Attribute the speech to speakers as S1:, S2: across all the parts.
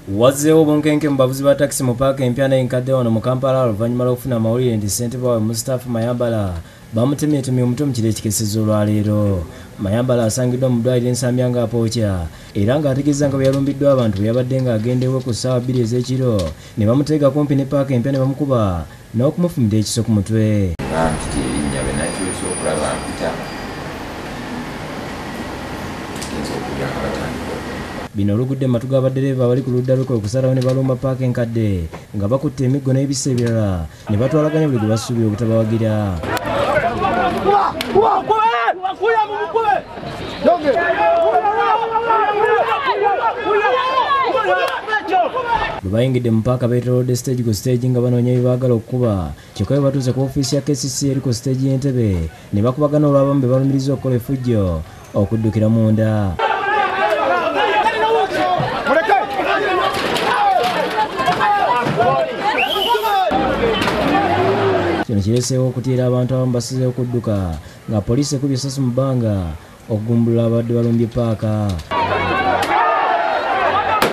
S1: Wazzeewo bunkenke mu bavuzi ba taxi mu paaka empya n'enkadde wano mu Kampala oluvannyuma lw'okufuna amawulire nti ssentebe waabwe Mustapha Mayambala bamutemyetemye omutwe mu kiro ekikesezza olwaleero. Mayambala asangiddwa mu ddwaliro ensamya ng'apookya era ng'ategeeza nga bwe yalumbiddwa abantu bwe yabadde ng'agenda ewe ku ssaawa 2 ez'ekiro ne bamuteega kumpi ne paaka empya ne bamukuba n'okumufumita ekiso ku mutwe. Bino olugudde mu matu ga Baddereeva abali ku ludda lw'ekkubo okusalawo ne balumba paaka enkadde nga bakutte emiggo n'ebisa ebirala ne batwalaganya buli gwe basuubira obutabawagira. Bwe bayingidde mu paaka beetoolodde stage ku stage nga banoonya bye baagala okukuba kyokka bwe batuuse ku ofiisi ya KCC eri ku stage y'entebe ne bakubagana olw'abamu be balumiriza okukola effujjo okuddukira munda. Kino kireeseewo okutiira abantu abamu basizeewo okudduka nga poliisi ekubye essasi mu bbanga okugumbulula abadde balumbye paaka.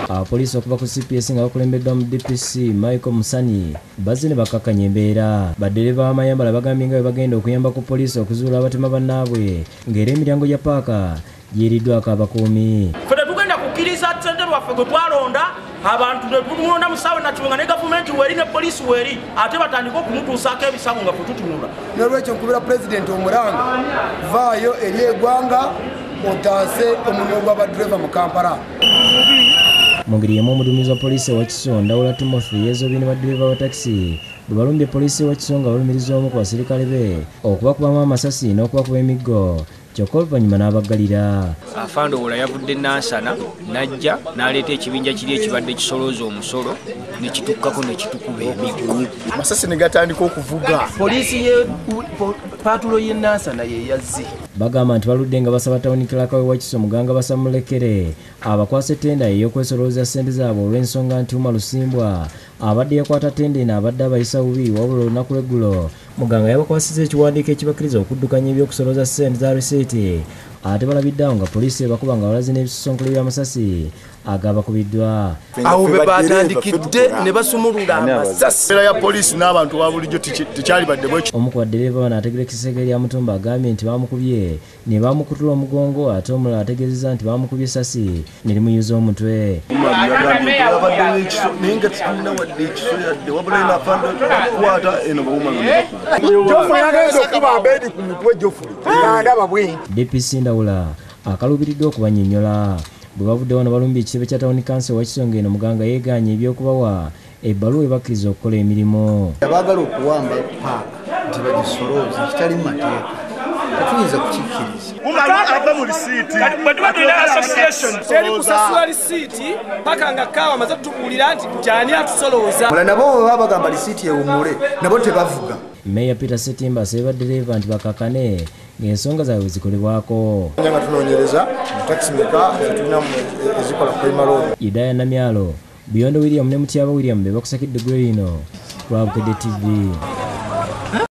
S1: Abapoliisi okuva ku CPS nga bakulembeddwa mu DPC Michael Musani bazze ne bakakkanya embeera. Baddereeva ba Mayambala bagambye nga bwe bagenda okuyamba ku poliisi okuzuula abatema bannaabwe ng'era emiryango gya paaka gyeriddwako abakuumi.
S2: Ffe tetugenda kukkiriza ssentebe waffe gwe twalonda abantu ne tulonda musaawe nakiwenga ne gavumenti weeri ne poliisi weeri ate batandika okumutuusaako ebisago nga ffe tutunula.
S3: N'olwekyo nkubira pulezidenti omulanga vaayo eri eggwanga otaase omulimu gwa Baddereeva mu Kampala.
S1: Mu ngeri y'emu omuduumizi wa poliisi ewa Kiso Ndawula Timothy yeezobye ne Baddereeva ba takisi bwe balumbye poliisi ewa Kiso nga balumiriza omu ku basirikale be okubakubamu amasasi n'okubakuba emiggo kyokka oluvannyuma n'abaggalira.
S4: Afandoola yavudde Nansana n'ajja n'aleeta ekibinja kiri ekibadde kisolooza omusolo ne kitukkako ne kitukuba emiggo.
S3: Amasasi ne gatandika okuvuga.
S5: Poliisi ye patulo y'e Nansana ye yazze.
S1: Bagamba nti baludde nga basaba tawuni kiraka we Wakiso muganga basamulekere abakwasa ettenda ey'okwesolooza ssente zaabwe olw'ensonga nti Uma Lusimbwa abadde yakwata ttenda eno abadde abayisa bubi wabula olunaku lw'eggulo muganga yabakwasiza ekiwandiiko ekibakkiriza okuddukanya eby'okusolooza ssente za risiiti ate balabiddeawo nga poliisi ebakuba nga balaze n'ebisonkola by'amasasi agabakubiddwa.
S5: Awo be batandikidde ne basumulula amasasi.
S3: Embeera ya poliisi n'abantu ba bulijjo tekyali badde bwe.
S1: Omu ku baddereeva bano ategeera Kisege lya Mutumba agambye nti bamukubye ne bamukutula omugongo ate omulala ategeezezza nti bamukubye essasi ne limuyuza omutwe. DPC Ndawula akaluubiridde okubannyonnyola bwe bavudde wano balumbye ekitebe kya tawuni kanso wa Kisonga eno muganga yeegaanye eby'okubawa ebbaluwa ebakkiriza okukola emirimu.
S6: Abaagala okuwamba paaka nti bagisolooze kitali mu mateeka tetuyinza kukikkiriza.
S5: Teri kusasula lisiiti paka nga kaawa amaze tutubuulira nti gy'ani atusolooza.
S6: Mula nabo bwe baba bagamba lisiiti ewummule nabo tebavuga.
S1: Meeya Peter Setimba asabye Baddereeva nti bakakane ng'ensonga zaabwe zikolebwako.
S3: Nga tunoonyereza takisi meka ezitulina ezikola prima road.
S1: Idaya Namyalo, Byondo William ne Mutyaba William be bakusakidde eggulu lino lwa Bukedde TV.